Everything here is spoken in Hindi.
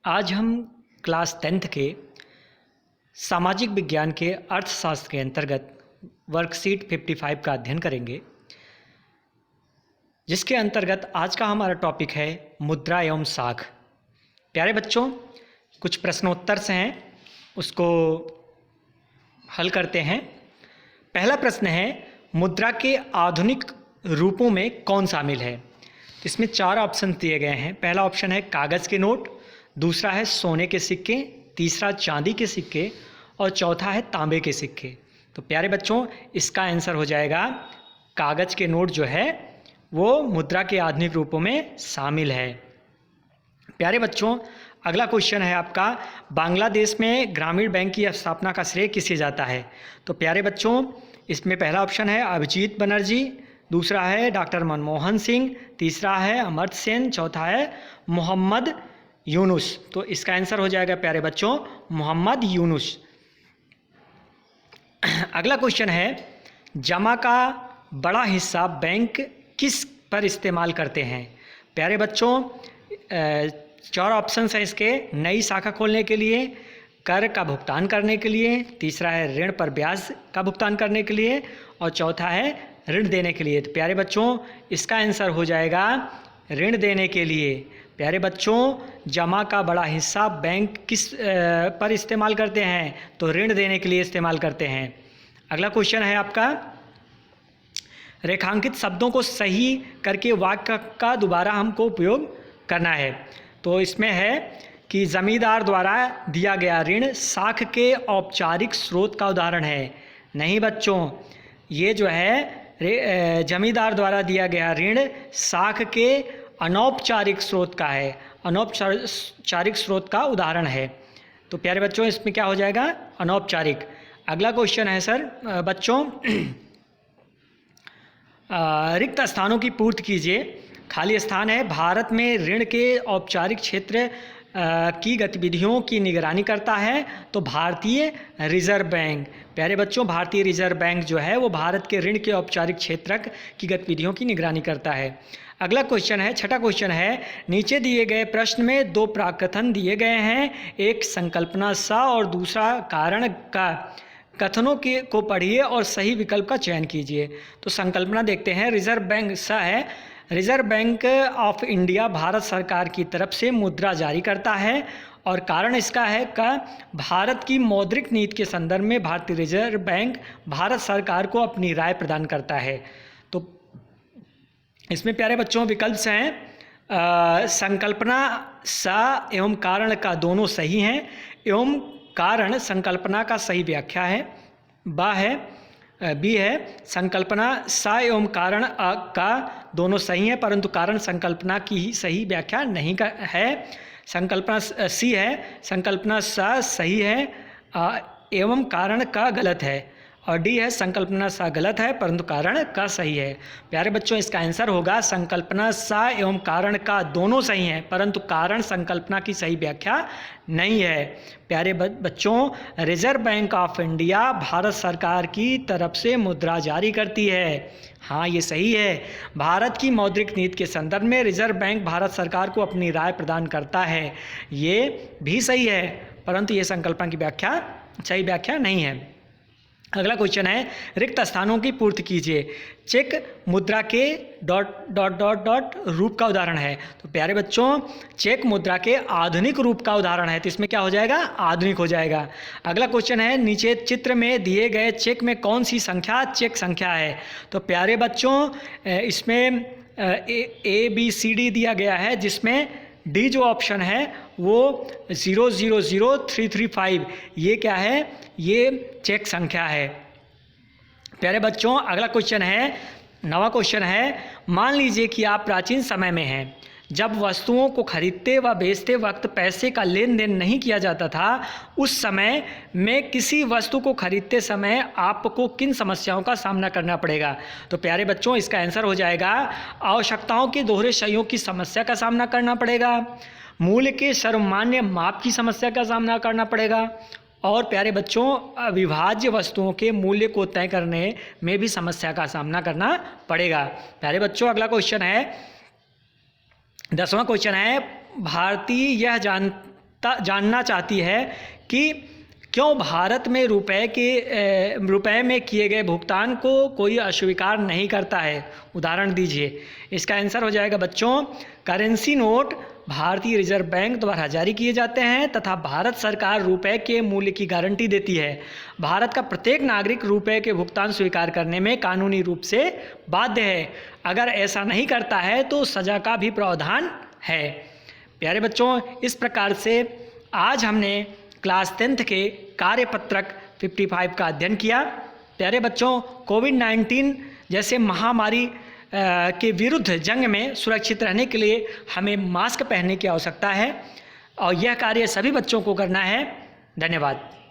आज हम क्लास 10th के सामाजिक विज्ञान के अर्थशास्त्र के अंतर्गत वर्कशीट 55 का अध्ययन करेंगे, जिसके अंतर्गत आज का हमारा टॉपिक है मुद्रा एवं साख। प्यारे बच्चों, कुछ प्रश्नोत्तर से हैं, उसको हल करते हैं। पहला प्रश्न है, मुद्रा के आधुनिक रूपों में कौन शामिल है? इसमें 4 ऑप्शन दिए गए हैं। पहला ऑप्शन है कागज़ के नोट, दूसरा है सोने के सिक्के, तीसरा चांदी के सिक्के और चौथा है तांबे के सिक्के। तो प्यारे बच्चों, इसका आंसर हो जाएगा कागज़ के नोट जो है वो मुद्रा के आधुनिक रूपों में शामिल है। प्यारे बच्चों, अगला क्वेश्चन है आपका, बांग्लादेश में ग्रामीण बैंक की स्थापना का श्रेय किसे जाता है? तो प्यारे बच्चों, इसमें पहला ऑप्शन है अभिजीत बनर्जी, दूसरा है डॉक्टर मनमोहन सिंह, तीसरा है अमर्त्य सेन, चौथा है मोहम्मद यूनुस। तो इसका आंसर हो जाएगा प्यारे बच्चों मोहम्मद यूनुस। अगला क्वेश्चन है, जमा का बड़ा हिस्सा बैंक किस पर इस्तेमाल करते हैं? प्यारे बच्चों, 4 ऑप्शंस हैं इसके। नई शाखा खोलने के लिए, कर का भुगतान करने के लिए, तीसरा है ऋण पर ब्याज का भुगतान करने के लिए और चौथा है ऋण देने के लिए। तो प्यारे बच्चों, इसका आंसर हो जाएगा ऋण देने के लिए। प्यारे बच्चों, जमा का बड़ा हिस्सा बैंक किस पर इस्तेमाल करते हैं? तो ऋण देने के लिए इस्तेमाल करते हैं। अगला क्वेश्चन है आपका, रेखांकित शब्दों को सही करके वाक्य का दोबारा हमको उपयोग करना है। तो इसमें है कि जमींदार द्वारा दिया गया ऋण साख के औपचारिक स्रोत का उदाहरण है। नहीं बच्चों, ये जो है जमींदार द्वारा दिया गया ऋण साख के अनौपचारिक स्रोत का है, अनौपचारिक स्रोत का उदाहरण है। तो प्यारे बच्चों, इसमें क्या हो जाएगा? अनौपचारिक। अगला क्वेश्चन है सर बच्चों, रिक्त स्थानों की पूर्ति कीजिए। खाली स्थान है, भारत में ऋण के औपचारिक क्षेत्र की गतिविधियों की निगरानी करता है तो भारतीय रिजर्व बैंक। प्यारे बच्चों, भारतीय रिजर्व बैंक जो है वो भारत के ऋण के औपचारिक क्षेत्र की गतिविधियों की निगरानी करता है। अगला क्वेश्चन है, छठा क्वेश्चन है, नीचे दिए गए प्रश्न में 2 प्राकथन दिए गए हैं, एक संकल्पना सा और दूसरा कारण का। कथनों को पढ़िए और सही विकल्प का चयन कीजिए। तो संकल्पना देखते हैं। रिजर्व बैंक सा है, reserve bank of India Bharat सरकार की तरफ से मुद्रा जारी करता है और कारण इसका है का भारत की मौद्रिक नीति के संदर्भ में भारतीय रिजर्व बैंक भारत सरकार को अपनी राय प्रदान करता है। तो इसमें प्यारे बच्चों विकल्प से हैं, संकल्पना सा एवं कारण का दोनों सही हैं एवं कारण संकल्पना का सही व्याख्या है। बी है संकल्पना सा एवं कारण का दोनों सही हैं परंतु कारण संकल्पना की ही सही व्याख्या नहीं है। संकल्पना सी है संकल्पना सा सही है एवं कारण का गलत है और डी है संकल्पना सा गलत है परंतु कारण का सही है। प्यारे बच्चों, इसका आंसर होगा संकल्पना सा एवं कारण का दोनों सही हैं परंतु कारण संकल्पना की सही व्याख्या नहीं है। प्यारे बच्चों, reserve bank of India Bharat सरकार की तरफ से मुद्रा जारी करती है। हाँ, ये सही है। भारत की मौद्रिक नीति के संदर्भ में रिजर्व बैंक भारत सरकार को अपनी राय प्रदान करता है, ये भी सही है परंतु ये संकल्पना की व्याख्या सही व्याख्या नहीं है। अगला क्वेश्चन है, रिक्त स्थानों की पूर्ति कीजिए। चेक मुद्रा के ... रूप का उदाहरण है। तो प्यारे बच्चों, चेक मुद्रा के आधुनिक रूप का उदाहरण है, तो इसमें क्या हो जाएगा? आधुनिक हो जाएगा। अगला क्वेश्चन है, नीचे चित्र में दिए गए चेक में कौन सी संख्या चेक संख्या है? तो प्यारे बच्चों, इसमें ABCD दिया गया है जिसमें डी जो ऑप्शन है वो 000335, ये क्या है? ये चेक संख्या है। प्यारे बच्चों, अगला क्वेश्चन है, 9वां क्वेश्चन है, मान लीजिए कि आप प्राचीन समय में हैं जब वस्तुओं को खरीदते व बेचते वक्त पैसे का लेन देन नहीं किया जाता था। उस समय में किसी वस्तु को खरीदते समय आपको किन समस्याओं का सामना करना पड़ेगा? तो प्यारे बच्चों, इसका आंसर हो जाएगा आवश्यकताओं के दोहरे संयोग की समस्या का सामना करना पड़ेगा, मूल्य के सर्वमान्य माप की समस्या का सामना करना पड़ेगा और प्यारे बच्चों, अविभाज्य वस्तुओं के मूल्य को तय करने में भी समस्या का सामना करना पड़ेगा। प्यारे बच्चों, अगला क्वेश्चन है, 10वां क्वेश्चन है, भारतीय जानना चाहती है कि क्यों भारत में रुपए में किए गए भुगतान को कोई अस्वीकार नहीं करता है। उदाहरण दीजिए। इसका आंसर हो जाएगा बच्चों, करेंसी नोट भारतीय रिजर्व बैंक द्वारा जारी किए जाते हैं तथा भारत सरकार रुपए के मूल्य की गारंटी देती है। भारत का प्रत्येक नागरिक रुपए के भुगतान स्वीकार करने में कानूनी रूप से बाध्य है। अगर ऐसा नहीं करता है तो सजा का भी प्रावधान है। प्यारे बच्चों, इस प्रकार से आज हमने क्लास 10th के कार्यपत्रक 55 का अध्ययन किया। प्यारे बच्चों, कोविड-19 जैसे महामारी के विरुद्ध जंग में सुरक्षित रहने के लिए हमें मास्क पहनने की आवश्यकता है और यह कार्य सभी बच्चों को करना है। धन्यवाद।